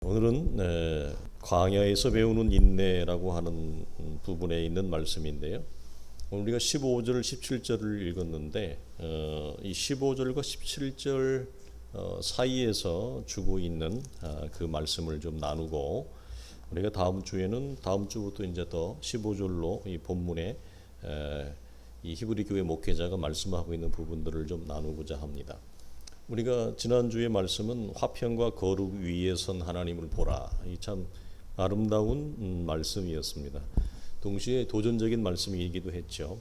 오늘은 광야에서 배우는 인내라고 하는 부분에 있는 말씀인데요. 오늘 우리가 15절, 17절을 읽었는데 이 15절과 17절 사이에서 주고 있는 그 말씀을 좀 나누고, 우리가 다음 주부터 이제 더 15절로 이 본문에 이 히브리 교회 목회자가 말씀하고 있는 부분들을 좀 나누고자 합니다. 우리가 지난주의 말씀은 화평과 거룩 위에 선 하나님을 보라, 이 참 아름다운 말씀이었습니다. 동시에 도전적인 말씀이기도 했죠.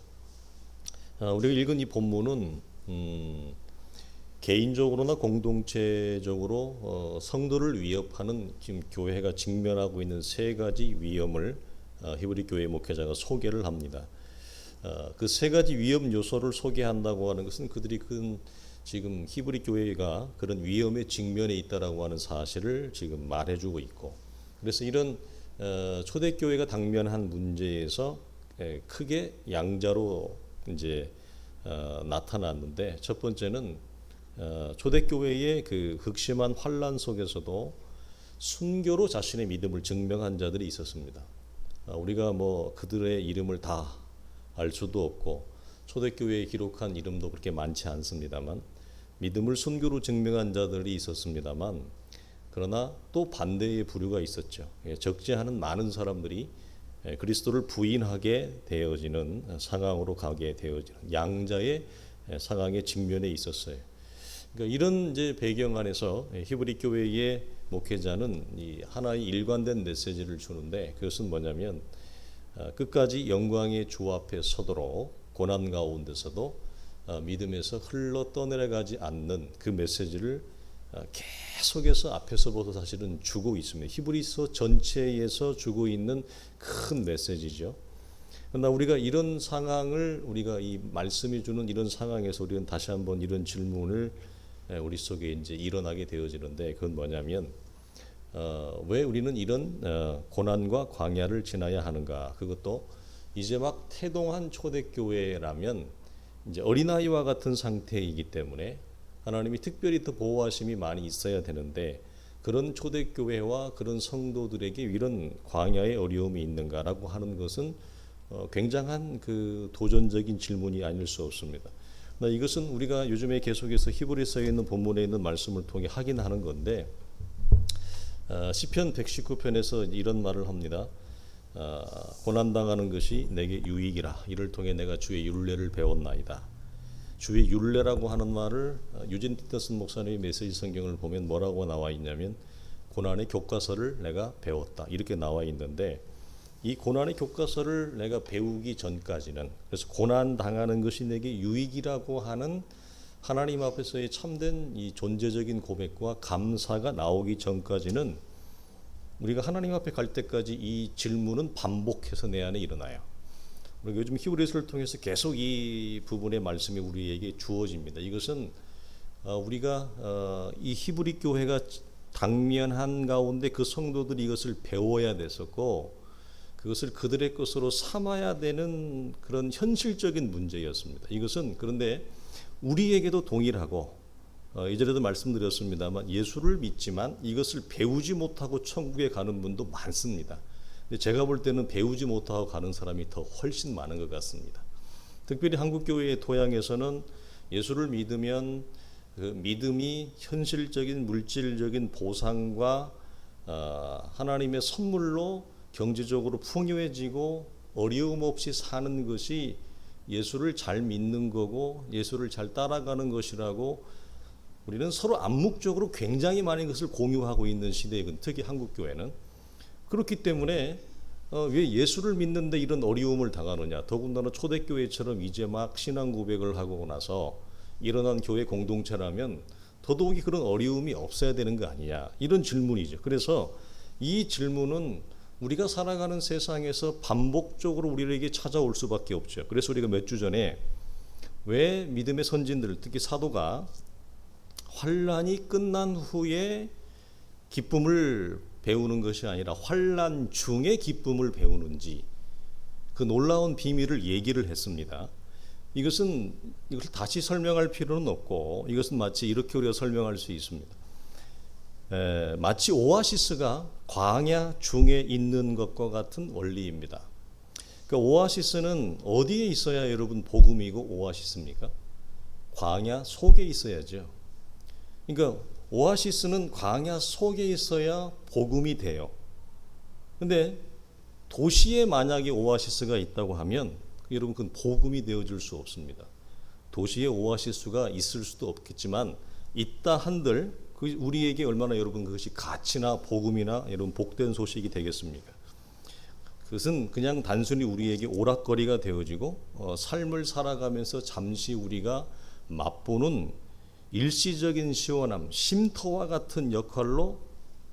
우리가 읽은 이 본문은 개인적으로나 공동체적으로 성도를 위협하는 지금 교회가 직면하고 있는 세 가지 위험을 히브리 교회 목회자가 소개를 합니다. 그 세 가지 위험 요소를 소개한다고 하는 것은 그들이 지금 히브리 교회가 그런 위험에 직면해 있다라고 하는 사실을 지금 말해주고 있고, 그래서 이런 초대교회가 당면한 문제에서 크게 양자로 이제 나타났는데, 첫 번째는 초대교회의 그 극심한 환란 속에서도 순교로 자신의 믿음을 증명한 자들이 있었습니다. 우리가 뭐 그들의 이름을 다 알 수도 없고 초대교회에 기록한 이름도 그렇게 많지 않습니다만, 믿음을 순교로 증명한 자들이 있었습니다만, 그러나 또 반대의 부류가 있었죠. 적지 않은 많은 사람들이 그리스도를 부인하게 되어지는 상황으로 가게 되어지는 양자의 상황에 직면해 있었어요. 그러니까 이런 이제 배경 안에서 히브리 교회의 목회자는 이 하나의 일관된 메시지를 주는데, 그것은 뭐냐면 끝까지 영광의 주 앞에 서도록 고난 가운데서도 믿음에서 흘러 떠내려가지 않는 그 메시지를 계속해서 앞에서부터 사실은 주고 있습니다. 히브리서 전체에서 주고 있는 큰 메시지죠. 그러나 우리가 이런 상황을, 우리가 이 말씀이 주는 이런 상황에서 우리는 다시 한번 이런 질문을 우리 속에 이제 일어나게 되어지는데, 그건 뭐냐면 왜 우리는 이런 고난과 광야를 지나야 하는가? 그것도 이제 막 태동한 초대교회라면 이제 어린아이와 같은 상태이기 때문에 하나님이 특별히 더 보호하심이 많이 있어야 되는데, 그런 초대교회와 그런 성도들에게 이런 광야의 어려움이 있는가라고 하는 것은 굉장한 그 도전적인 질문이 아닐 수 없습니다. 이것은 우리가 요즘에 계속해서 히브리서에 있는 본문에 있는 말씀을 통해 확인하는 건데, 시편 119편에서 이런 말을 합니다. 고난당하는 것이 내게 유익이라, 이를 통해 내가 주의 율례를 배웠나이다. 주의 율례라고 하는 말을 유진 피터슨 목사님의 메시지 성경을 보면 뭐라고 나와 있냐면, 고난의 교과서를 내가 배웠다, 이렇게 나와 있는데, 이 고난의 교과서를 내가 배우기 전까지는, 그래서 고난 당하는 것이 내게 유익이라고 하는 하나님 앞에서의 참된 이 존재적인 고백과 감사가 나오기 전까지는, 우리가 하나님 앞에 갈 때까지 이 질문은 반복해서 내 안에 일어나요. 우리가 요즘 히브리서를 통해서 계속 이 부분의 말씀이 우리에게 주어집니다. 이것은 우리가 이 히브리 교회가 당면한 가운데 그 성도들이 이것을 배워야 됐었고, 그것을 그들의 것으로 삼아야 되는 그런 현실적인 문제였습니다. 이것은 그런데 우리에게도 동일하고, 이전에도 말씀드렸습니다만, 예수를 믿지만 이것을 배우지 못하고 천국에 가는 분도 많습니다. 근데 제가 볼 때는 배우지 못하고 가는 사람이 더 훨씬 많은 것 같습니다. 특별히 한국교회의 토양에서는 예수를 믿으면 그 믿음이 현실적인 물질적인 보상과 하나님의 선물로 경제적으로 풍요해지고 어려움 없이 사는 것이 예수를 잘 믿는 거고 예수를 잘 따라가는 것이라고 우리는 서로 암묵적으로 굉장히 많은 것을 공유하고 있는 시대이건, 특히 한국교회는 그렇기 때문에 왜 예수를 믿는데 이런 어려움을 당하느냐, 더군다나 초대교회처럼 이제 막 신앙 고백을 하고 나서 일어난 교회 공동체라면 더더욱이 그런 어려움이 없어야 되는 거 아니냐, 이런 질문이죠. 그래서 이 질문은 우리가 살아가는 세상에서 반복적으로 우리에게 찾아올 수밖에 없죠. 그래서 우리가 몇 주 전에 왜 믿음의 선진들, 특히 사도가 환란이 끝난 후에 기쁨을 배우는 것이 아니라 환란 중에 기쁨을 배우는지, 그 놀라운 비밀을 얘기를 했습니다. 이것을 다시 설명할 필요는 없고, 이것은 마치 이렇게 우리가 설명할 수 있습니다. 마치 오아시스가 광야 중에 있는 것과 같은 원리입니다. 그 오아시스는 어디에 있어야 여러분 복음이고 오아시스입니까? 광야 속에 있어야죠. 그러니까 오아시스는 광야 속에 있어야 복음이 돼요. 근데 도시에 만약에 오아시스가 있다고 하면 여러분 그건 복음이 되어줄 수 없습니다. 도시에 오아시스가 있을 수도 없겠지만 있다 한들 그 우리에게 얼마나 여러분 그것이 가치나 복음이나 여러분 복된 소식이 되겠습니까? 그것은 그냥 단순히 우리에게 오락거리가 되어지고 삶을 살아가면서 잠시 우리가 맛보는 일시적인 시원함, 쉼터와 같은 역할로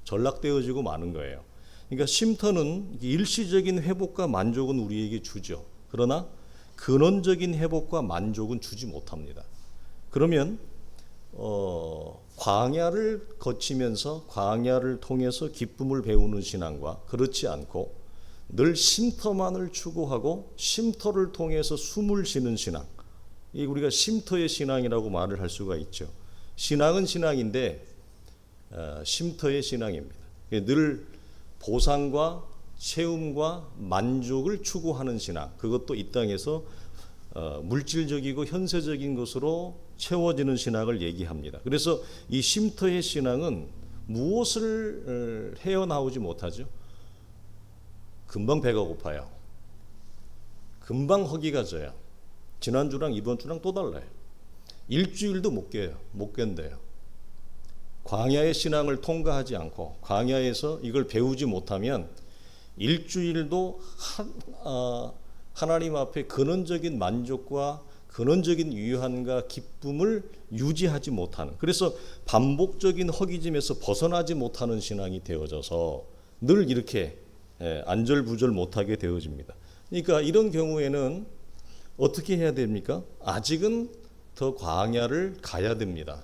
전락되어지고 마는 거예요. 그러니까 쉼터는 일시적인 회복과 만족은 우리에게 주죠. 그러나 근원적인 회복과 만족은 주지 못합니다. 그러면 광야를 거치면서 광야를 통해서 기쁨을 배우는 신앙과 그렇지 않고 늘 쉼터만을 추구하고 쉼터를 통해서 숨을 쉬는 신앙, 이 우리가 쉼터의 신앙이라고 말을 할 수가 있죠. 신앙은 신앙인데 쉼터의 신앙입니다. 늘 보상과 채움과 만족을 추구하는 신앙, 그것도 이 땅에서 물질적이고 현세적인 것으로 채워지는 신앙을 얘기합니다. 그래서 이 쉼터의 신앙은 무엇을 헤어나오지 못하죠? 금방 배가 고파요. 금방 허기가 져요. 지난주랑 이번 주랑 또 달라요. 일주일도 못 깨요. 못 견뎌요. 광야의 신앙을 통과하지 않고 광야에서 이걸 배우지 못하면 일주일도 하나님 앞에 근원적인 만족과 근원적인 유한과 기쁨을 유지하지 못하는, 그래서 반복적인 허기짐에서 벗어나지 못하는 신앙이 되어져서 늘 이렇게 안절부절 못하게 되어집니다. 그러니까 이런 경우에는 어떻게 해야 됩니까? 아직은 더 광야를 가야 됩니다.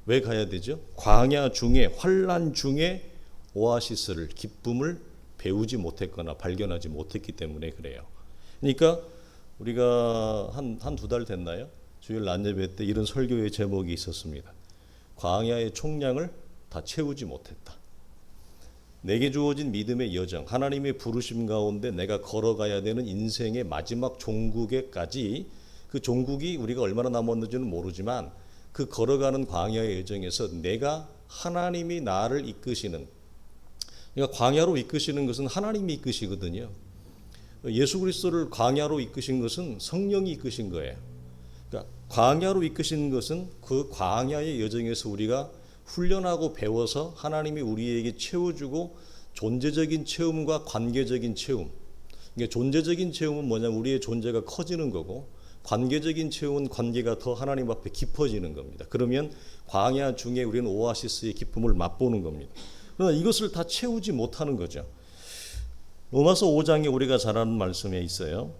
왜 가야 되죠? 광야 중에, 환난 중에 오아시스를, 기쁨을 배우지 못했거나 발견하지 못했기 때문에 그래요. 그러니까 우리가 한 두 달 됐나요? 주일 낮 예배 때 이런 설교의 제목이 있었습니다. 광야의 총량을 다 채우지 못했다. 내게 주어진 믿음의 여정, 하나님의 부르심 가운데 내가 걸어가야 되는 인생의 마지막 종국에까지, 그 종국이 우리가 얼마나 남았는지는 모르지만 그 걸어가는 광야의 여정에서 내가 하나님이 나를 이끄시는, 그러니까 광야로 이끄시는 것은 하나님이 이끄시거든요. 예수 그리스도를 광야로 이끄신 것은 성령이 이끄신 거예요. 그러니까 광야로 이끄신 것은 그 광야의 여정에서 우리가 훈련하고 배워서 하나님이 우리에게 채워주고 존재적인 체험과 관계적인 체험. 그러니까 존재적인 체험은 뭐냐면 우리의 존재가 커지는 거고, 관계적인 체험은 관계가 더 하나님 앞에 깊어지는 겁니다. 그러면 광야 중에 우리는 오아시스의 기쁨을 맛보는 겁니다. 그러나 이것을 다 채우지 못하는 거죠. 로마서 5장에 우리가 잘 아는 말씀에 있어요.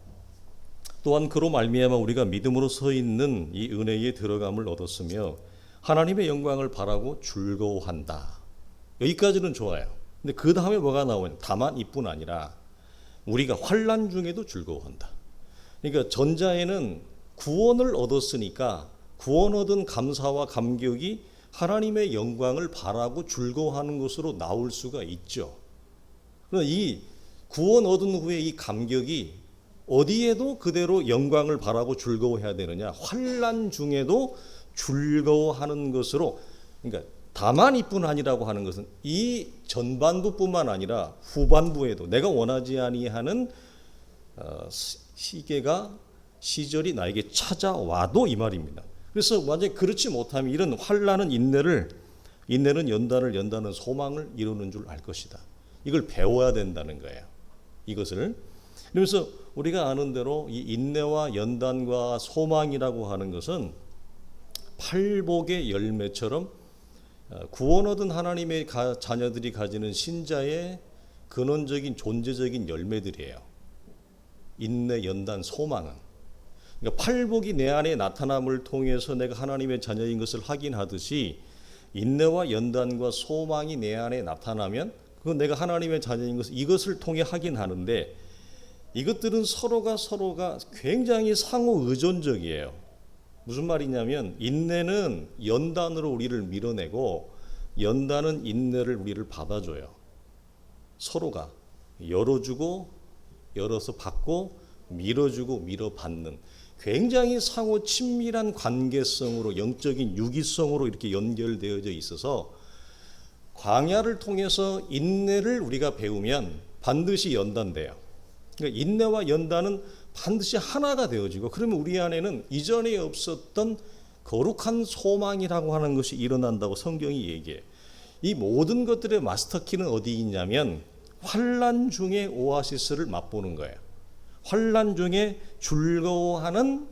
또한 그로 말미암아 우리가 믿음으로 서 있는 이 은혜에 들어감을 얻었으며 하나님의 영광을 바라고 즐거워한다. 여기까지는 좋아요. 근데 그 다음에 뭐가 나오냐? 다만 이뿐 아니라 우리가 환난 중에도 즐거워한다. 그러니까 전자에는 구원을 얻었으니까 구원 얻은 감사와 감격이 하나님의 영광을 바라고 즐거워하는 것으로 나올 수가 있죠. 그러나 이 구원 얻은 후에 이 감격이 어디에도 그대로 영광을 바라고 즐거워해야 되느냐? 환난 중에도 즐거워하는 것으로, 그러니까 다만 이뿐 아니라고 하는 것은 이 전반부뿐만 아니라 후반부에도 내가 원하지 아니하는 시절이 나에게 찾아와도 이 말입니다. 그래서 만약에 그렇지 못하면 이런 환난은 인내는 연단은 소망을 이루는 줄 알 것이다. 이걸 배워야 된다는 거예요. 이것을. 그러면서 우리가 아는 대로 이 인내와 연단과 소망이라고 하는 것은 팔복의 열매처럼 구원 얻은 하나님의 자녀들이 가지는 신자의 근원적인 존재적인 열매들이에요. 인내, 연단, 소망은. 그러니까 팔복이 내 안에 나타남을 통해서 내가 하나님의 자녀인 것을 확인하듯이 인내와 연단과 소망이 내 안에 나타나면 그건 내가 하나님의 자녀인 것을 이것을 통해 확인하는데, 이것들은 서로가 굉장히 상호 의존적이에요. 무슨 말이냐면 인내는 연단으로 우리를 밀어내고 연다는 인내를 우리를 받아줘요. 서로가 열어주고 열어서 받고 밀어주고 밀어받는 굉장히 상호 친밀한 관계성으로 영적인 유기성으로 이렇게 연결되어져 있어서 광야를 통해서 인내를 우리가 배우면 반드시 연단돼요. 그러니까 인내와 연단은 반드시 하나가 되어지고 그러면 우리 안에는 이전에 없었던 거룩한 소망이라고 하는 것이 일어난다고 성경이 얘기해요. 이 모든 것들의 마스터키는 어디 있냐면 환난 중에 오아시스를 맛보는 거예요. 환난 중에 즐거워하는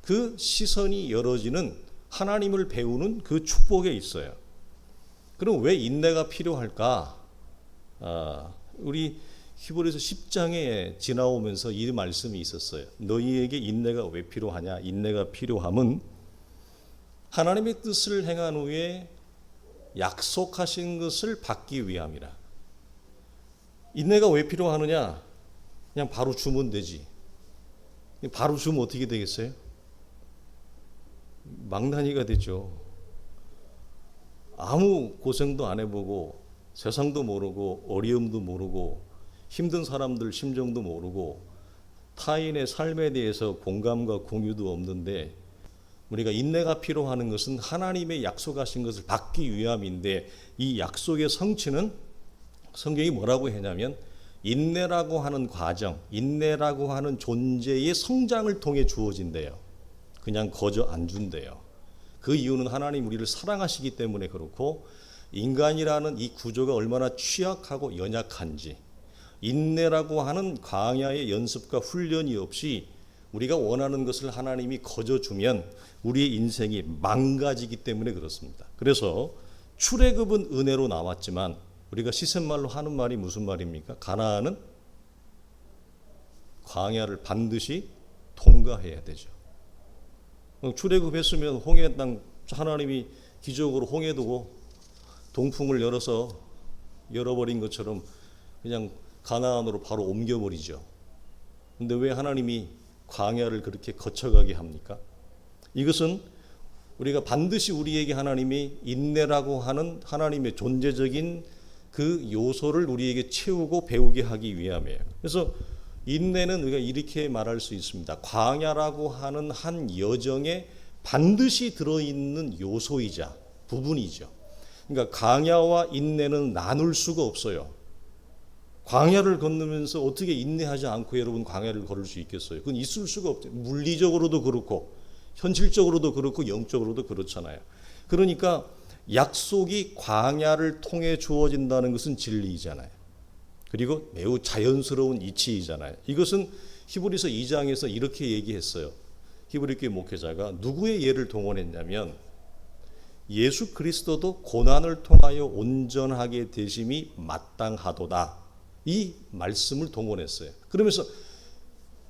그 시선이 열어지는 하나님을 배우는 그 축복에 있어요. 그럼 왜 인내가 필요할까? 우리 히브리서 10장에 지나오면서 이 말씀이 있었어요. 너희에게 인내가 왜 필요하냐? 인내가 필요함은 하나님의 뜻을 행한 후에 약속하신 것을 받기 위함이라. 인내가 왜 필요하느냐? 그냥 바로 주면 되지. 바로 주면 어떻게 되겠어요? 망나니가 되죠. 아무 고생도 안 해보고 세상도 모르고 어려움도 모르고 힘든 사람들 심정도 모르고 타인의 삶에 대해서 공감과 공유도 없는데 우리가 인내가 필요하는 것은 하나님의 약속하신 것을 받기 위함인데 이 약속의 성취는 성경이 뭐라고 했냐면 인내라고 하는 과정, 인내라고 하는 존재의 성장을 통해 주어진대요. 그냥 거저 안 준대요. 그 이유는 하나님 우리를 사랑하시기 때문에 그렇고 인간이라는 이 구조가 얼마나 취약하고 연약한지 인내라고 하는 광야의 연습과 훈련이 없이 우리가 원하는 것을 하나님이 거저 주면 우리의 인생이 망가지기 때문에 그렇습니다. 그래서 출애굽은 은혜로 나왔지만 우리가 시샘말로 하는 말이 무슨 말입니까? 가나안은 광야를 반드시 통과해야 되죠. 출애굽했으면 홍해 땅 하나님이 기적으로 홍해 두고 동풍을 열어버린 것처럼 그냥 가나안으로 바로 옮겨버리죠. 근데 왜 하나님이 광야를 그렇게 거쳐가게 합니까? 이것은 우리가 반드시 우리에게 하나님이 인내라고 하는 하나님의 존재적인 그 요소를 우리에게 채우고 배우게 하기 위함이에요. 그래서 인내는 우리가 이렇게 말할 수 있습니다. 광야라고 하는 한 여정에 반드시 들어있는 요소이자 부분이죠. 그러니까 광야와 인내는 나눌 수가 없어요. 광야를 건너면서 어떻게 인내하지 않고 여러분 광야를 걸을 수 있겠어요? 그건 있을 수가 없죠. 물리적으로도 그렇고 현실적으로도 그렇고 영적으로도 그렇잖아요. 그러니까 약속이 광야를 통해 주어진다는 것은 진리이잖아요. 그리고 매우 자연스러운 이치이잖아요. 이것은 히브리서 2장에서 이렇게 얘기했어요. 히브리교회 목회자가 누구의 예를 동원했냐면 예수 그리스도도 고난을 통하여 온전하게 되심이 마땅하도다. 이 말씀을 동원했어요. 그러면서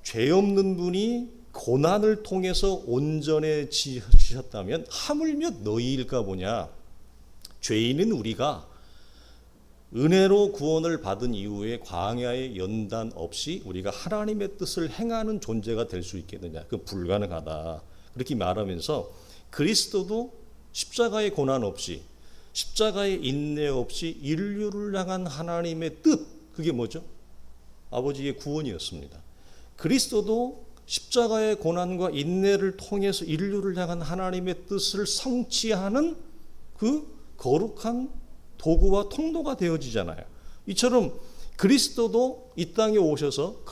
죄 없는 분이 고난을 통해서 온전해지셨다면 하물며 너희일까 보냐. 죄인은 우리가 은혜로 구원을 받은 이후에 광야의 연단 없이 우리가 하나님의 뜻을 행하는 존재가 될 수 있겠느냐. 그건 불가능하다. 그렇게 말하면서 그리스도도 십자가의 고난 없이 십자가의 인내 없이 인류를 향한 하나님의 뜻, 그게 뭐죠? 아버지의 구원이었습니다. 그리스도도 십자가의 고난과 인내를 통해서 인류를 향한 하나님의 뜻을 성취하는 그 거룩한 도구와 통로가 되어지잖아요. 이처럼 그리스도도 이 땅에 오셔서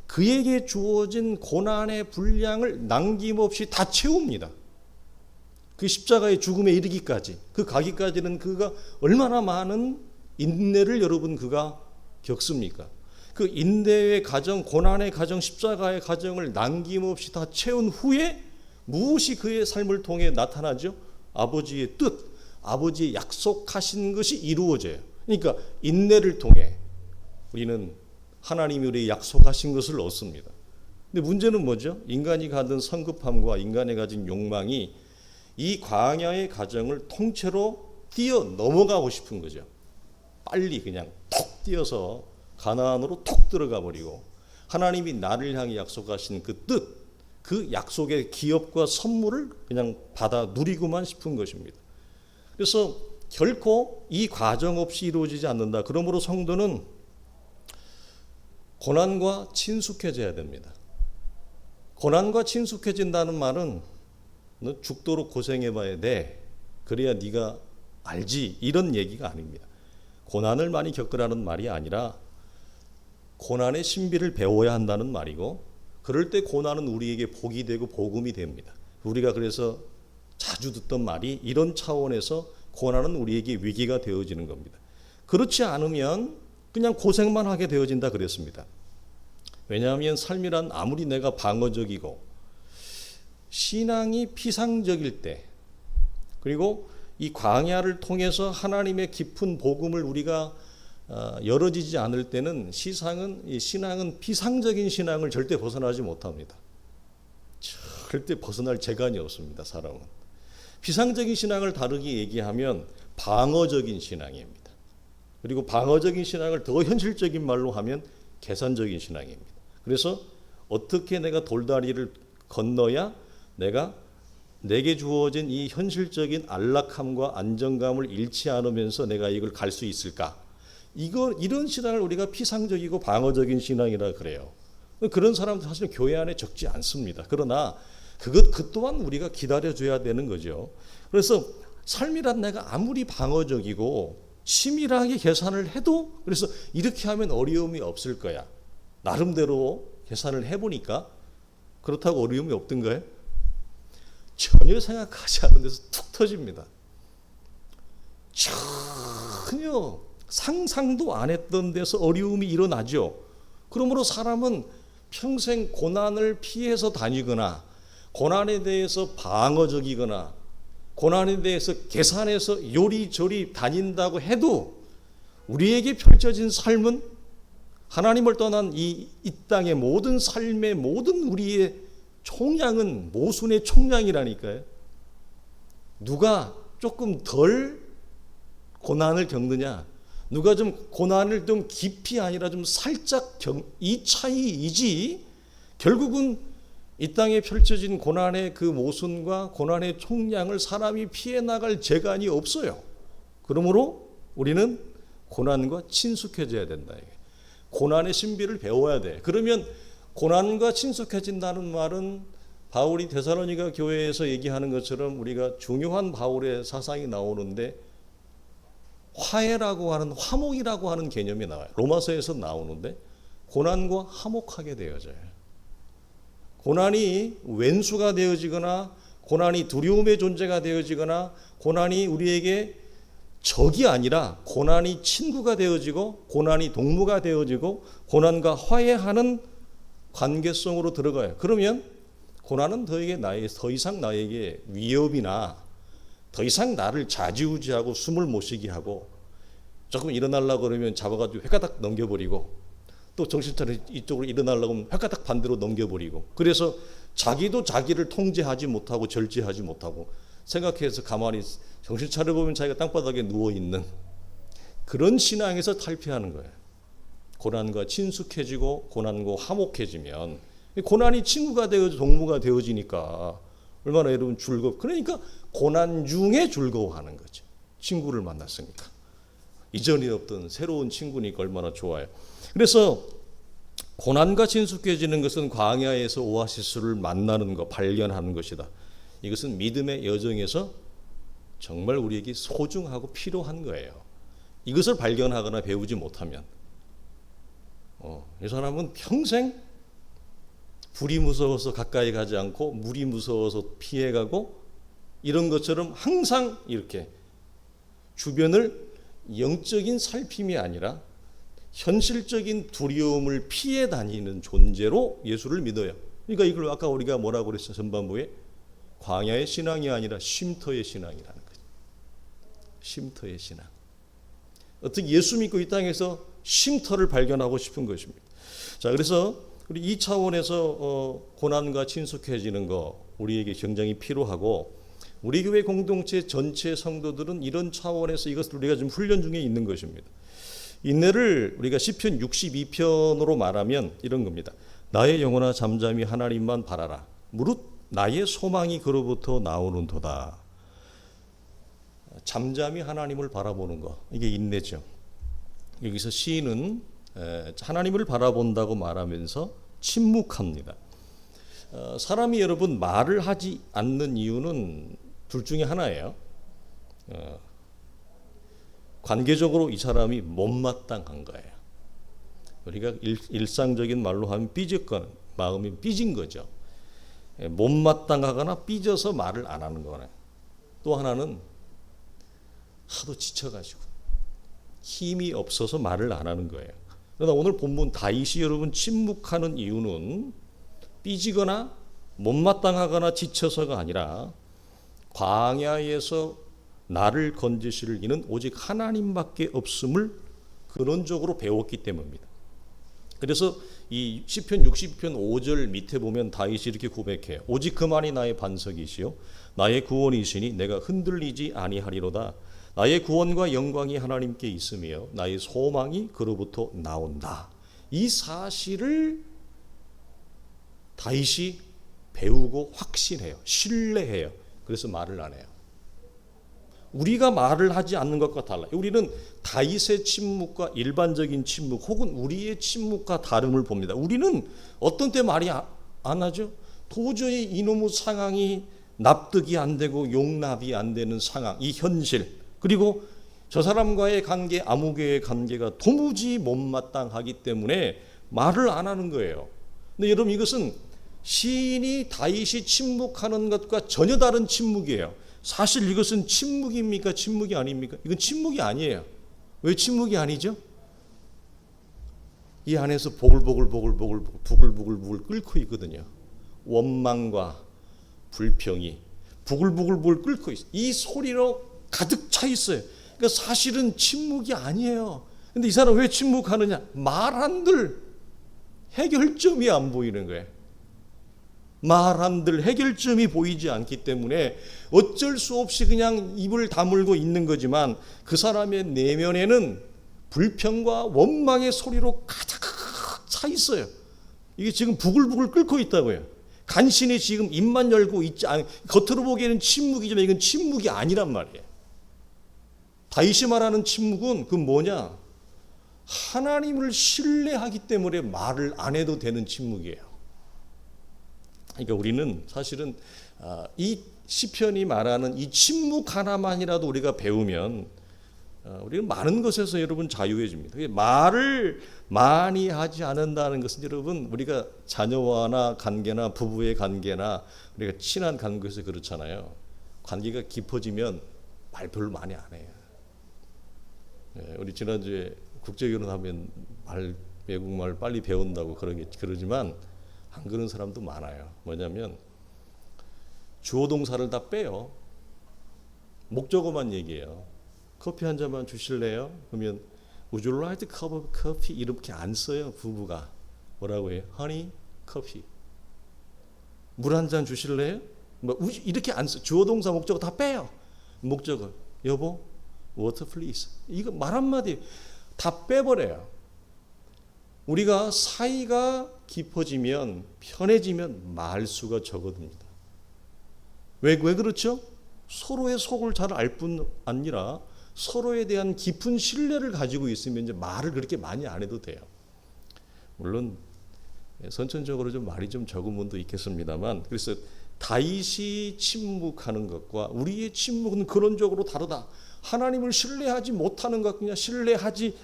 그에게 주어진 고난의 분량을 남김없이 다 채웁니다. 그 십자가의 죽음에 이르기까지, 그 가기까지는 그가 얼마나 많은 인내를 여러분 그가 겪습니까? 그 인내의 과정, 고난의 과정, 십자가의 과정을 남김없이 다 채운 후에 무엇이 그의 삶을 통해 나타나죠? 아버지의 뜻, 아버지의 약속하신 것이 이루어져요. 그러니까 인내를 통해 우리는 하나님이 우리에게 약속하신 것을 얻습니다. 근데 문제는 뭐죠? 인간이 가진 성급함과 인간이 가진 욕망이 이 광야의 과정을 통째로 뛰어 넘어가고 싶은 거죠. 빨리 그냥 톡 뛰어서 가나안으로 톡 들어가 버리고 하나님이 나를 향해 약속하신 그 뜻, 그 약속의 기업과 선물을 그냥 받아 누리고만 싶은 것입니다. 그래서 결코 이 과정 없이 이루어지지 않는다. 그러므로 성도는 고난과 친숙해져야 됩니다. 고난과 친숙해진다는 말은 너 죽도록 고생해봐야 돼. 그래야 네가 알지. 이런 얘기가 아닙니다. 고난을 많이 겪으라는 말이 아니라 고난의 신비를 배워야 한다는 말이고, 그럴 때 고난은 우리에게 복이 되고 복음이 됩니다. 우리가 그래서 자주 듣던 말이 이런 차원에서 고난은 우리에게 위기가 되어지는 겁니다. 그렇지 않으면 그냥 고생만 하게 되어진다 그랬습니다. 왜냐하면 삶이란 아무리 내가 방어적이고 신앙이 피상적일 때, 그리고 이 광야를 통해서 하나님의 깊은 복음을 우리가 열어지지 않을 때는 신앙은 피상적인 신앙을 절대 벗어나지 못합니다. 절대 벗어날 재간이 없습니다. 사람은 피상적인 신앙을 다르게 얘기하면 방어적인 신앙입니다. 그리고 방어적인 신앙을 더 현실적인 말로 하면 계산적인 신앙입니다. 그래서 어떻게 내가 돌다리를 건너야 내게 주어진 이 현실적인 안락함과 안정감을 잃지 않으면서 내가 이걸 갈 수 있을까? 이런 신앙을 우리가 피상적이고 방어적인 신앙이라 그래요. 그런 사람들 사실 교회 안에 적지 않습니다. 그러나 그 또한 우리가 기다려줘야 되는 거죠. 그래서 삶이란 내가 아무리 방어적이고 치밀하게 계산을 해도, 그래서 이렇게 하면 어려움이 없을 거야. 나름대로 계산을 해보니까 그렇다고 어려움이 없던가요? 전혀 생각하지 않은 데서 툭 터집니다. 전혀 상상도 안 했던 데서 어려움이 일어나죠. 그러므로 사람은 평생 고난을 피해서 다니거나 고난에 대해서 방어적이거나 고난에 대해서 계산해서 요리조리 다닌다고 해도 우리에게 펼쳐진 삶은 하나님을 떠난 이 땅의 모든 삶의 모든 우리의 총량은 모순의 총량이라니까요. 누가 조금 덜 고난을 겪느냐, 누가 좀 고난을 좀 깊이 아니라 좀 살짝 이 차이이지, 결국은 이 땅에 펼쳐진 고난의 그 모순과 고난의 총량을 사람이 피해 나갈 재간이 없어요. 그러므로 우리는 고난과 친숙해져야 된다. 고난의 신비를 배워야 돼. 그러면 고난과 친숙해진다는 말은 바울이 데살로니가 교회에서 얘기하는 것처럼 우리가 중요한 바울의 사상이 나오는데, 화해라고 하는, 화목이라고 하는 개념이 나와요. 로마서에서 나오는데 고난과 화목하게 되어져요. 고난이 왼수가 되어지거나 고난이 두려움의 존재가 되어지거나 고난이 우리에게 적이 아니라 고난이 친구가 되어지고 고난이 동무가 되어지고 고난과 화해하는 관계성으로 들어가요. 그러면 고난은 더 이상 나에게 위협이나 더 이상 나를 좌지우지하고 숨을 못 쉬게 하고, 조금 일어나려고 그러면 잡아가지고 획가닥 넘겨버리고, 또 정신 차려 이쪽으로 일어나려고 하면 획가닥 반대로 넘겨버리고, 그래서 자기도 자기를 통제하지 못하고 절제하지 못하고, 생각해서 가만히 정신 차려보면 자기가 땅바닥에 누워있는 그런 신앙에서 탈피하는 거예요. 고난과 친숙해지고 고난과 화목해지면, 고난이 친구가 되어지고 동무가 되어지니까 얼마나 여러분 그러니까 고난 중에 즐거워하는 거죠. 친구를 만났으니까. 이전에 없던 새로운 친구니까 얼마나 좋아요. 그래서 고난과 친숙해지는 것은 광야에서 오아시스를 만나는 것, 발견하는 것이다. 이것은 믿음의 여정에서 정말 우리에게 소중하고 필요한 거예요. 이것을 발견하거나 배우지 못하면 이 사람은 평생 불이 무서워서 가까이 가지 않고 물이 무서워서 피해가고, 이런 것처럼 항상 이렇게 주변을 영적인 살핌이 아니라 현실적인 두려움을 피해 다니는 존재로 예수를 믿어요. 그러니까 이걸 아까 우리가 뭐라고 그랬어요? 전반부에 광야의 신앙이 아니라 쉼터의 신앙이라는 거죠. 쉼터의 신앙. 어떻게 예수 믿고 이 땅에서 쉼터를 발견하고 싶은 것입니다. 자, 그래서 우리 이 차원에서 고난과 친숙해지는 거 우리에게 굉장히 필요하고, 우리 교회 공동체 전체 성도들은 이런 차원에서 이것을 우리가 지금 훈련 중에 있는 것입니다. 인내를 우리가 시편 62편으로 말하면 이런 겁니다. 나의 영혼아 잠잠히 하나님만 바라라. 무릇 나의 소망이 그로부터 나오는도다. 잠잠히 하나님을 바라보는 거, 이게 인내죠. 여기서 시인은 하나님을 바라본다고 말하면서 침묵합니다. 사람이 여러분 말을 하지 않는 이유는 둘 중에 하나예요. 관계적으로 이 사람이 못마땅한 거예요. 우리가 일상적인 말로 하면 삐졌거나 마음이 삐진 거죠. 못마땅하거나 삐져서 말을 안 하는 거네. 또 하나는 하도 지쳐가지고 힘이 없어서 말을 안 하는 거예요. 그러나 오늘 본문 다윗이 여러분 침묵하는 이유는 삐지거나 못마땅하거나 지쳐서가 아니라 광야에서 나를 건지실 이는 오직 하나님밖에 없음을 근원적으로 배웠기 때문입니다. 그래서 이 시편 60편 5절 밑에 보면 다윗이 이렇게 고백해요. 오직 그만이 나의 반석이시요 나의 구원이시니 내가 흔들리지 아니하리로다. 나의 구원과 영광이 하나님께 있으며 나의 소망이 그로부터 나온다. 이 사실을 다윗이 배우고 확신해요. 신뢰해요. 그래서 말을 안 해요. 우리가 말을 하지 않는 것과 달라요. 우리는 다윗의 침묵과 일반적인 침묵 혹은 우리의 침묵과 다름을 봅니다. 우리는 어떤 때 말이 안 하죠. 도저히 이놈의 상황이 납득이 안 되고 용납이 안 되는 상황, 이 현실, 그리고 저 사람과의 관계, 아무개의 관계가 도무지 못마땅하기 때문에 말을 안 하는 거예요. 근데 여러분 이것은 시인이 다윗이 침묵하는 것과 전혀 다른 침묵이에요. 사실 이것은 침묵입니까? 침묵이 아닙니까? 이건 침묵이 아니에요. 왜 침묵이 아니죠? 이 안에서 부글부글 끓고 있거든요. 원망과 불평이 부글부글 끓고 있어요. 이 소리로 가득 차 있어요. 그러니까 사실은 침묵이 아니에요. 근데 이 사람 왜 침묵하느냐? 말한들 해결점이 안 보이는 거예요. 말한들 해결점이 보이지 않기 때문에 어쩔 수 없이 그냥 입을 다물고 있는 거지만 그 사람의 내면에는 불평과 원망의 소리로 가득 차 있어요. 이게 지금 부글부글 끓고 있다고요. 간신히 지금 입만 열고 있지 않은, 겉으로 보기에는 침묵이지만 이건 침묵이 아니란 말이에요. 다윗이 말하는 침묵은 그 뭐냐? 하나님을 신뢰하기 때문에 말을 안 해도 되는 침묵이에요. 그러니까 우리는 사실은 이 시편이 말하는 이 침묵 하나만이라도 우리가 배우면 우리는 많은 것에서 여러분 자유해집니다. 말을 많이 하지 않는다는 것은 여러분 우리가 자녀와나 관계나 부부의 관계나 우리가 친한 관계에서 그렇잖아요. 관계가 깊어지면 말 별로 많이 안 해요. 우리 지난주에 국제결혼하면 외국말 빨리 배운다고 그러지만 안 그런 사람도 많아요. 뭐냐면 주어 동사를 다 빼요. 목적어만 얘기해요. 커피 한 잔만 주실래요? 그러면 Would you like a cup of coffee? 이렇게 안 써요. 부부가 뭐라고 해요? Honey, coffee. 물 한 잔 주실래요? 뭐 이렇게 안 써. 주어 동사 목적어 다 빼요. 목적어 여보, water please. 이거 말 한마디 다 빼버려요. 우리가 사이가 깊어지면 편해지면 말수가 적어집니다. 왜 그렇죠? 서로의 속을 잘 알 뿐 아니라 서로에 대한 깊은 신뢰를 가지고 있으면 이제 말을 그렇게 많이 안 해도 돼요. 물론 선천적으로 좀 말이 좀 적은 분도 있겠습니다만, 그래서 다윗이 침묵하는 것과 우리의 침묵은 근원적으로 다르다. 하나님을 신뢰하지 못하는 것이냐 신뢰하지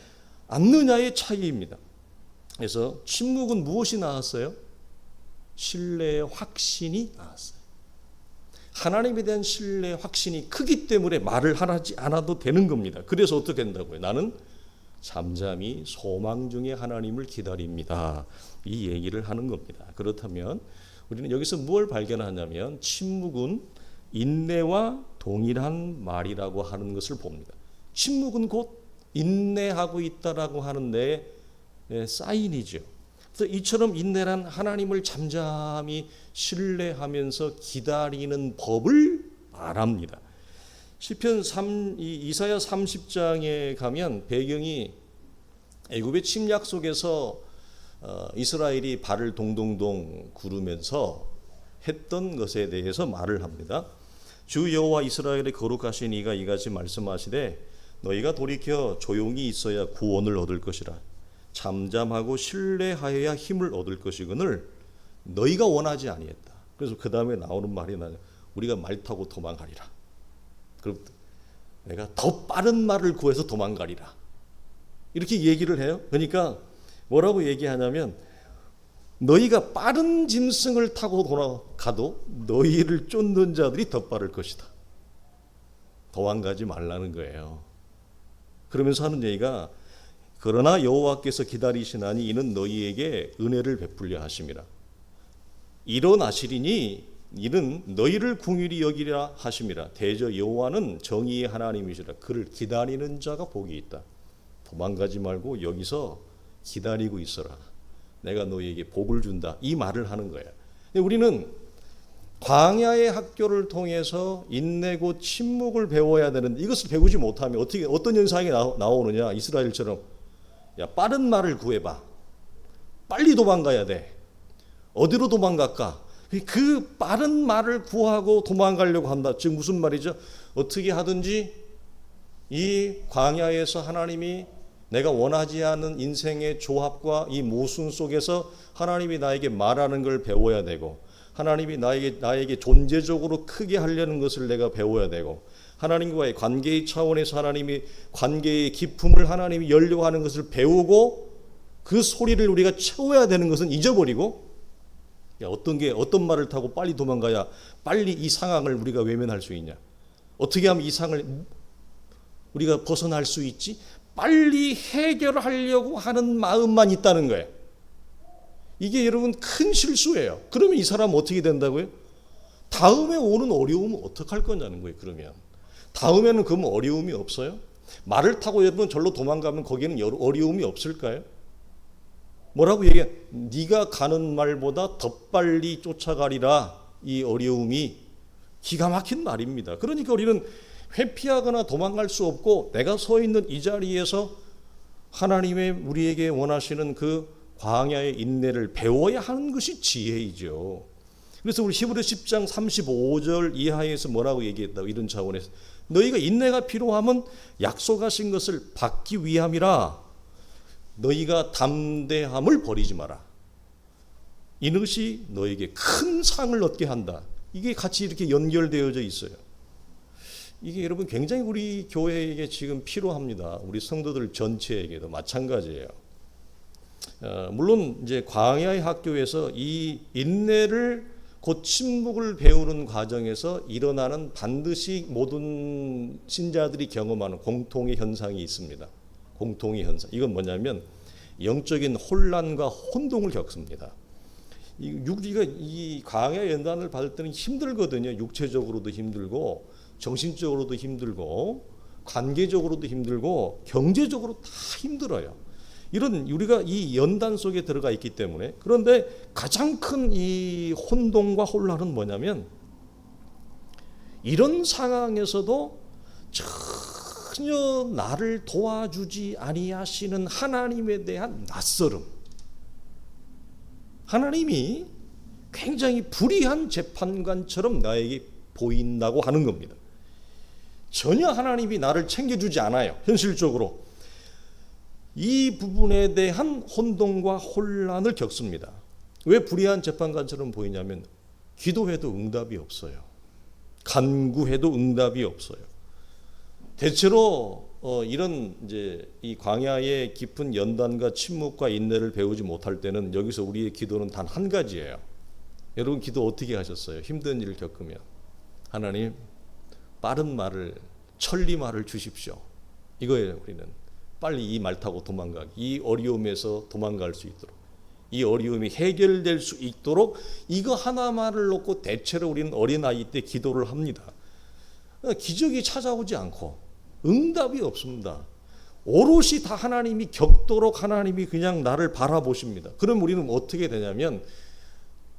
않느냐의 차이입니다. 그래서 침묵은 무엇이 나왔어요? 신뢰의 확신이 나왔어요. 하나님에 대한 신뢰 확신이 크기 때문에 말을 하지 않아도 되는 겁니다. 그래서 어떻게 된다고요? 나는 잠잠히 소망 중에 하나님을 기다립니다. 이 얘기를 하는 겁니다. 그렇다면 우리는 여기서 무엇을 발견하냐면 침묵은 인내와 동일한 말이라고 하는 것을 봅니다. 침묵은 곧 인내하고 있다라고 하는데 사인이죠. 그래서 이처럼 인내란 하나님을 잠잠히 신뢰하면서 기다리는 법을 말합니다. 시편 이사야 30장에 가면 배경이 애굽의 침략 속에서 이스라엘이 발을 동동동 구르면서 했던 것에 대해서 말을 합니다. 주 여호와 이스라엘의 거룩하신 이가 이같이 말씀하시되 너희가 돌이켜 조용히 있어야 구원을 얻을 것이라. 잠잠하고 신뢰하여야 힘을 얻을 것이거늘 너희가 원하지 아니했다. 그래서 그 다음에 나오는 말이 우리가 말 타고 도망가리라. 그럼 내가 더 빠른 말을 구해서 도망가리라. 이렇게 얘기를 해요. 그러니까 뭐라고 얘기하냐면 너희가 빠른 짐승을 타고 돌아가도 너희를 쫓는 자들이 더 빠를 것이다. 도망가지 말라는 거예요. 그러면서 하는 얘기가 그러나 여호와께서 기다리시나니 이는 너희에게 은혜를 베풀려 하심이라. 일어나시리니 이는 너희를 궁휼히 여기라 하심이라. 대저 여호와는 정의의 하나님이시라. 그를 기다리는 자가 복이 있다. 도망가지 말고 여기서 기다리고 있어라. 내가 너희에게 복을 준다. 이 말을 하는 거예요. 우리는 광야의 학교를 통해서 인내고 침묵을 배워야 되는데 이것을 배우지 못하면 어떤 현상이 나오느냐. 이스라엘처럼 야 빠른 말을 구해봐. 빨리 도망가야 돼. 어디로 도망갈까? 그 빠른 말을 구하고 도망가려고 한다. 즉 무슨 말이죠? 어떻게 하든지 이 광야에서 하나님이 내가 원하지 않은 인생의 조합과 이 모순 속에서 하나님이 나에게 말하는 걸 배워야 되고 하나님이 나에게 존재적으로 크게 하려는 것을 내가 배워야 되고 하나님과의 관계의 차원에서 하나님이 관계의 깊음을 하나님이 열려고 하는 것을 배우고 그 소리를 우리가 채워야 되는 것은 잊어버리고 어떤 말을 타고 빨리 도망가야 빨리 이 상황을 우리가 외면할 수 있냐. 어떻게 하면 이 상황을 우리가 벗어날 수 있지? 빨리 해결하려고 하는 마음만 있다는 거예요. 이게 여러분 큰 실수예요. 그러면 이 사람 어떻게 된다고요? 다음에 오는 어려움은 어떡할 거냐는 거예요. 그러면 다음에는 그러면 어려움이 없어요? 말을 타고 여러분 절로 도망가면 거기는 어려움이 없을까요? 뭐라고 얘기해? 네가 가는 말보다 더 빨리 쫓아가리라. 이 어려움이 기가 막힌 말입니다. 그러니까 우리는 회피하거나 도망갈 수 없고 내가 서 있는 이 자리에서 하나님의 우리에게 원하시는 그 광야의 인내를 배워야 하는 것이 지혜이죠. 그래서 우리 히브리 10장 35절 이하에서 뭐라고 얘기했다고 이런 차원에서 너희가 인내가 필요하면 약속하신 것을 받기 위함이라. 너희가 담대함을 버리지 마라. 이것이 너에게 큰 상을 얻게 한다. 이게 같이 이렇게 연결되어져 있어요. 이게 여러분 굉장히 우리 교회에게 지금 필요합니다. 우리 성도들 전체에게도 마찬가지예요. 물론 이제 광야의 학교에서 이 인내를 곧 침묵을 배우는 과정에서 일어나는 반드시 모든 신자들이 경험하는 공통의 현상이 있습니다. 공통의 현상. 이건 뭐냐면 영적인 혼란과 혼동을 겪습니다. 우리가 이 광야 연단을 받을 때는 힘들거든요. 육체적으로도 힘들고 정신적으로도 힘들고 관계적으로도 힘들고 경제적으로 다 힘들어요. 이런 우리가 이 연단 속에 들어가 있기 때문에. 그런데 가장 큰 이 혼동과 혼란은 뭐냐면 이런 상황에서도 전혀 나를 도와주지 아니하시는 하나님에 대한 낯설음. 하나님이 굉장히 불의한 재판관처럼 나에게 보인다고 하는 겁니다. 전혀 하나님이 나를 챙겨주지 않아요. 현실적으로. 이 부분에 대한 혼동과 혼란을 겪습니다. 왜 불의한 재판관처럼 보이냐면 기도해도 응답이 없어요. 간구해도 응답이 없어요. 대체로 이런 이제 이 광야의 깊은 연단과 침묵과 인내를 배우지 못할 때는 여기서 우리의 기도는 단 한 가지예요. 여러분 기도 어떻게 하셨어요? 힘든 일을 겪으면 하나님 빠른 말을 천리말을 주십시오. 이거예요. 우리는 빨리 이 말 타고 도망가기, 이 어려움에서 도망갈 수 있도록, 이 어려움이 해결될 수 있도록 이거 하나만을 놓고 대체로 우리는 어린아이 때 기도를 합니다. 기적이 찾아오지 않고 응답이 없습니다. 오롯이 다 하나님이 겪도록 하나님이 그냥 나를 바라보십니다. 그럼 우리는 어떻게 되냐면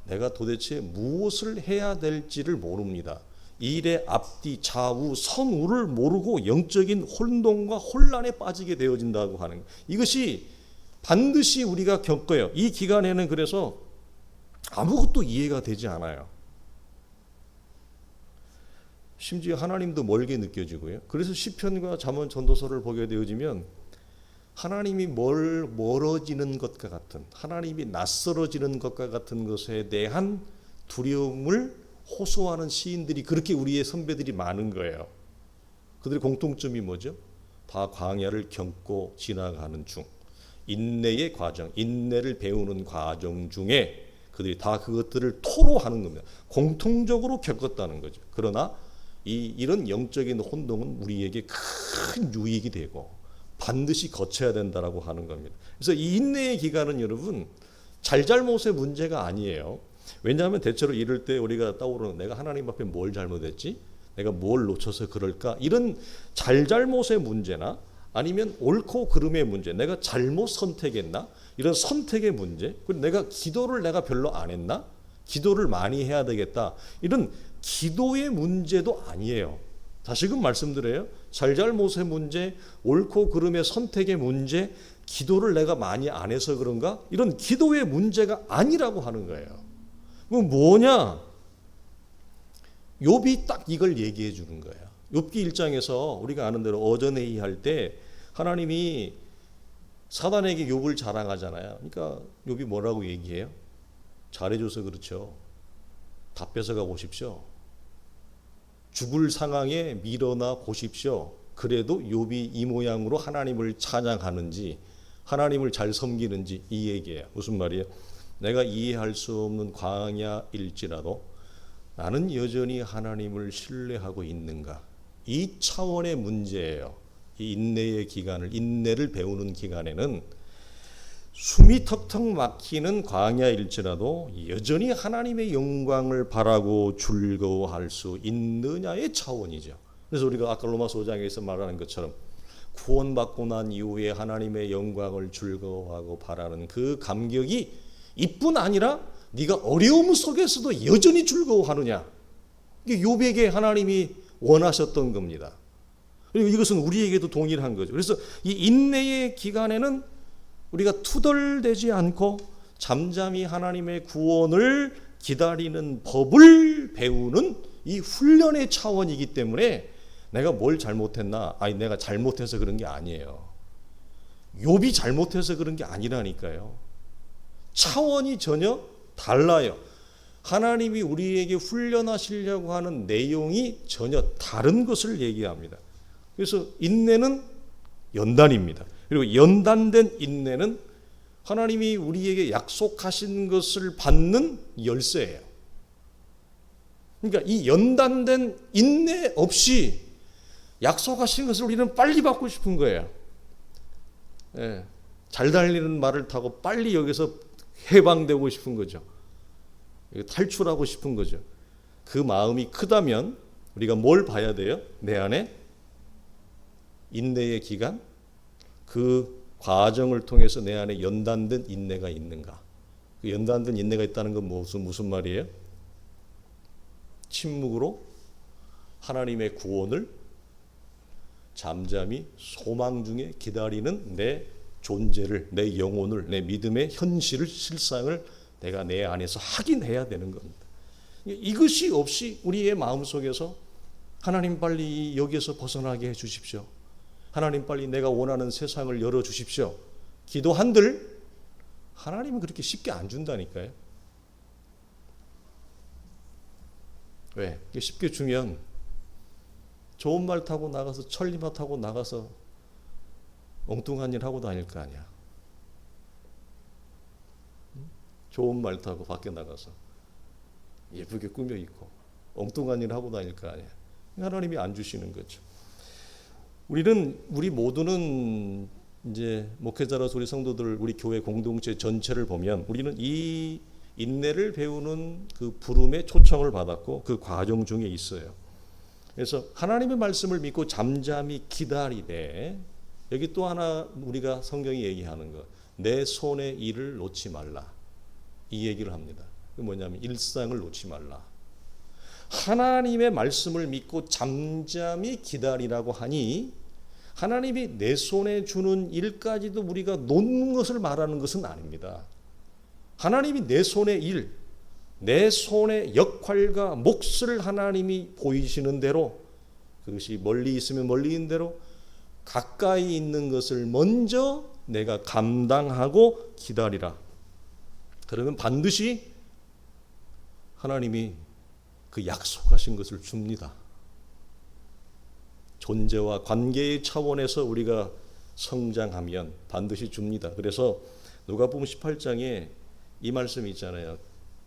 내가 도대체 무엇을 해야 될지를 모릅니다. 일의 앞뒤 좌우 선우를 모르고 영적인 혼동과 혼란에 빠지게 되어진다고 하는 것. 이것이 반드시 우리가 겪어요. 이 기간에는 심지어 하나님도 멀게 느껴지고요. 그래서 시편과 잠언 전도서를 보게 되어지면 하나님이 멀어지는 것과 같은, 하나님이 낯설어지는 것과 같은 것에 대한 두려움을 호소하는 시인들이 그렇게 우리의 선배들이 많은 거예요. 그들의 공통점이 뭐죠? 다 광야를 겪고 지나가는 중, 인내의 과정, 인내를 배우는 과정 중에 그들이 다 그것들을 토로하는 겁니다. 공통적으로 겪었다는 거죠. 그러나 이런 영적인 혼동은 우리에게 큰 유익이 되고 반드시 거쳐야 된다라고 하는 겁니다. 그래서 이 인내의 기간은 여러분 잘잘못의 문제가 아니에요. 왜냐하면 대체로 이럴 때 우리가 떠오르는, 내가 하나님 앞에 뭘 잘못했지? 내가 뭘 놓쳐서 그럴까? 이런 잘잘못의 문제나 아니면 옳고 그름의 문제, 내가 잘못 선택했나? 이런 선택의 문제, 그리고 내가 별로 안 했나? 기도를 많이 해야 되겠다. 이런 기도의 문제도 아니에요. 다시금 말씀드려요. 잘잘못의 문제, 옳고 그름의 선택의 문제, 기도를 내가 많이 안 해서 그런가? 이런 기도의 문제가 아니라고 하는 거예요. 그럼 뭐냐? 욥이 딱 이걸 얘기해 주는 거예요. 욥기 1장에서 우리가 아는 대로 어전회의 할 때 하나님이 사단에게 욥을 자랑하잖아요. 그러니까 욥이 뭐라고 얘기해요? 잘해줘서 그렇죠. 다 뺏어가 보십시오. 죽을 상황에 밀어나 보십시오. 그래도 욥이 이 모양으로 하나님을 찬양하는지, 하나님을 잘 섬기는지, 이 얘기예요. 무슨 말이에요? 내가 이해할 수 없는 광야일지라도 나는 여전히 하나님을 신뢰하고 있는가? 이 차원의 문제예요. 이 인내의 기간을, 인내를 배우는 기간에는 숨이 턱턱 막히는 광야일지라도 여전히 하나님의 영광을 바라고 즐거워할 수 있느냐의 차원이죠. 그래서 우리가 아까 로마서 5장에서 말하는 것처럼 구원받고 난 이후에 하나님의 영광을 즐거워하고 바라는 그 감격이 이뿐 아니라 네가 어려움 속에서도 여전히 즐거워하느냐. 이게 욥에게 하나님이 원하셨던 겁니다. 그리고 이것은 우리에게도 동일한 거죠. 그래서 이 인내의 기간에는 우리가 투덜대지 않고 잠잠히 하나님의 구원을 기다리는 법을 배우는 이 훈련의 차원이기 때문에 내가 뭘 잘못했나? 아니 내가 잘못해서 그런 게 아니에요. 욥이 잘못해서 그런 게 아니라니까요. 차원이 전혀 달라요. 하나님이 우리에게 훈련하시려고 하는 내용이 전혀 다른 것을 얘기합니다. 그래서 인내는 연단입니다. 그리고 연단된 인내는 하나님이 우리에게 약속하신 것을 받는 열쇠예요. 그러니까 이 연단된 인내 없이 약속하신 것을 우리는 빨리 받고 싶은 거예요. 예, 잘 달리는 말을 타고 빨리 여기서 해방되고 싶은 거죠. 탈출하고 싶은 거죠. 그 마음이 크다면 우리가 뭘 봐야 돼요? 내 안에 인내의 기간, 그 과정을 통해서 내 안에 연단된 인내가 있는가? 그 연단된 인내가 있다는 건 무슨 말이에요? 침묵으로 하나님의 구원을 잠잠히 소망 중에 기다리는 내 존재를, 내 영혼을, 내 믿음의 현실을, 실상을 내가 내 안에서 확인해야 되는 겁니다. 이것이 없이 우리의 마음속에서 하나님 빨리 여기에서 벗어나게 해주십시오. 하나님 빨리 내가 원하는 세상을 열어주십시오. 기도한들 하나님은 그렇게 쉽게 안 준다니까요. 왜? 쉽게 주면 좋은 말 타고 나가서 천리마 타고 나가서 엉뚱한 일 하고 다닐 거 아니야. 좋은 말 타고 밖에 나가서 예쁘게 꾸며 입고 엉뚱한 일 하고 다닐 거 아니야. 하나님이 안 주시는 거죠. 우리 모두는 이제 목회자로서 우리 성도들, 우리 교회 공동체 전체를 보면 우리는 이 인내를 배우는 그 부름의 초청을 받았고 그 과정 중에 있어요. 그래서 하나님의 말씀을 믿고 잠잠히 기다리되, 여기 또 하나 우리가 성경이 얘기하는 것, 내 손의 일을 놓지 말라, 이 얘기를 합니다. 그 뭐냐면 일상을 놓지 말라. 하나님의 말씀을 믿고 잠잠히 기다리라고 하니 하나님이 내 손에 주는 일까지도 우리가 놓는 것을 말하는 것은 아닙니다. 하나님이 내 손의 일, 내 손의 역할과 몫을 하나님이 보이시는 대로, 그것이 멀리 있으면 멀리 있는 대로 가까이 있는 것을 먼저 내가 감당하고 기다리라. 그러면 반드시 하나님이 그 약속하신 것을 줍니다. 존재와 관계의 차원에서 우리가 성장하면 반드시 줍니다. 그래서 누가복음 18장에 이 말씀이 있잖아요.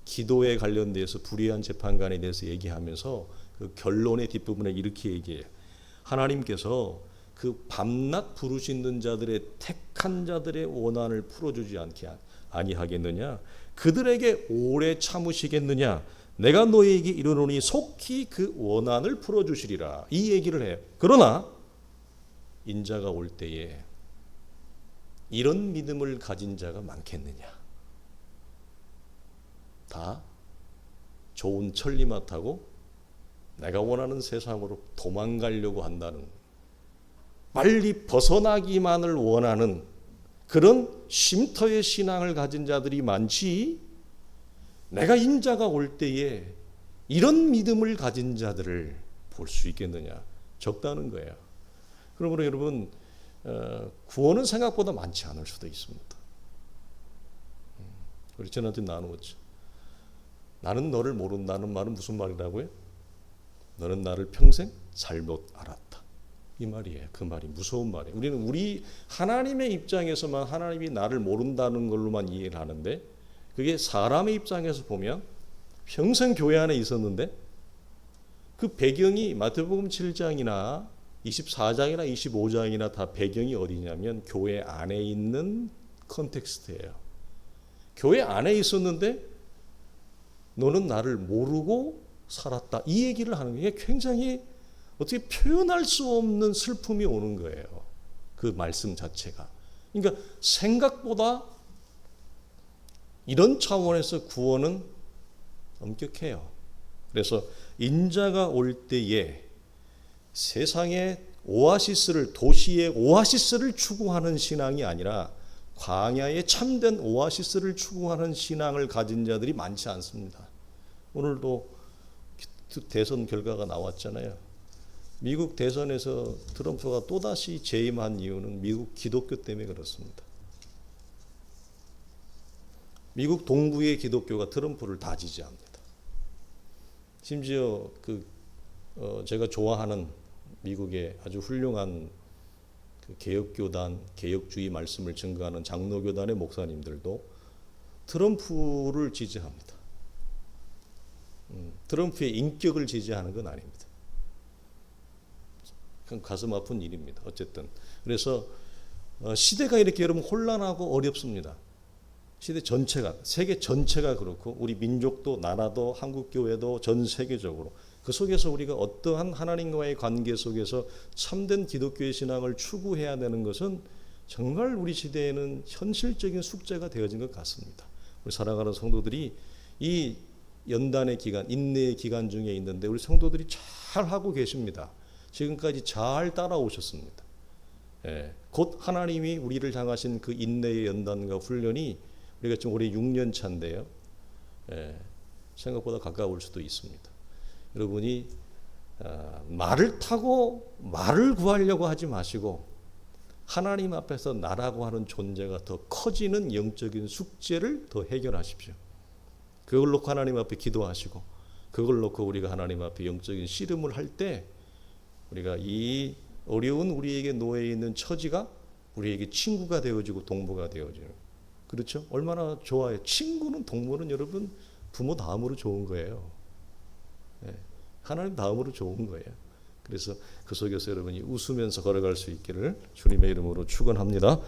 기도에 관련돼서 불의한 재판관에 대해서 얘기하면서 그 결론의 뒷부분에 이렇게 얘기해요. 하나님께서 그 밤낮 부르짖는 자들의 택한 자들의 원한을 풀어주지 않게 아니하겠느냐? 그들에게 오래 참으시겠느냐? 내가 너희에게 이르노니 속히 그 원한을 풀어주시리라. 이 얘기를 해요. 그러나 인자가 올 때에 이런 믿음을 가진 자가 많겠느냐? 다 좋은 천리마 타고 내가 원하는 세상으로 도망가려고 한다는, 빨리 벗어나기만을 원하는 그런 쉼터의 신앙을 가진 자들이 많지, 내가 인자가 올 때에 이런 믿음을 가진 자들을 볼 수 있겠느냐? 적다는 거예요. 그러므로 여러분, 구원은 생각보다 많지 않을 수도 있습니다. 우리 전한테 나누었죠. 나는 너를 모른다는 말은 무슨 말이라고요? 너는 나를 평생 잘못 알았다. 이 말이에요. 그 말이 무서운 말이에요. 우리는 우리 하나님의 입장에서만 하나님이 나를 모른다는 걸로만 이해를 하는데, 그게 사람의 입장에서 보면 평생 교회 안에 있었는데 그 배경이 마태복음 7장이나 24장이나 25장이나 다 배경이 어디냐면 교회 안에 있는 컨텍스트예요. 교회 안에 있었는데 너는 나를 모르고 살았다. 이 얘기를 하는 게 굉장히 어떻게 표현할 수 없는 슬픔이 오는 거예요. 그 말씀 자체가. 그러니까 생각보다 이런 차원에서 구원은 엄격해요. 그래서 인자가 올 때에 세상의 오아시스를, 도시의 오아시스를 추구하는 신앙이 아니라 광야의 참된 오아시스를 추구하는 신앙을 가진 자들이 많지 않습니다. 오늘도 대선 결과가 나왔잖아요. 미국 대선에서 트럼프가 또다시 재임한 이유는 미국 기독교 때문에 그렇습니다. 미국 동부의 기독교가 트럼프를 다 지지합니다. 심지어 제가 좋아하는 미국의 아주 훌륭한 그 개혁교단, 개혁주의 말씀을 증거하는 장로교단의 목사님들도 트럼프를 지지합니다. 트럼프의 인격을 지지하는 건 아닙니다. 그건 가슴 아픈 일입니다. 어쨌든 그래서 시대가 이렇게 여러분 혼란하고 어렵습니다. 시대 전체가, 세계 전체가 그렇고 우리 민족도, 나라도, 한국교회도 전 세계적으로 그 속에서 우리가 어떠한 하나님과의 관계 속에서 참된 기독교의 신앙을 추구해야 되는 것은 정말 우리 시대에는 현실적인 숙제가 되어진 것 같습니다. 우리 사랑하는 성도들이 이 연단의 기간, 인내의 기간 중에 있는데 우리 성도들이 잘 하고 계십니다. 지금까지 잘 따라오셨습니다. 곧 하나님이 우리를 향하신 그 인내의 연단과 훈련이 우리가 지금 올해 6년 차인데요. 생각보다 가까울 수도 있습니다. 여러분이 말을 타고 말을 구하려고 하지 마시고 하나님 앞에서 나라고 하는 존재가 더 커지는 영적인 숙제를 더 해결하십시오. 그걸 놓고 하나님 앞에 기도하시고 그걸 놓고 우리가 하나님 앞에 영적인 씨름을 할 때 우리가 이 어려운 우리에게 놓여 있는 처지가 우리에게 친구가 되어지고 동무가 되어지는, 그렇죠? 얼마나 좋아요. 친구는, 동무는 여러분 부모 다음으로 좋은 거예요. 하나님 다음으로 좋은 거예요. 그래서 그 속에서 여러분이 웃으면서 걸어갈 수 있기를 주님의 이름으로 축원합니다.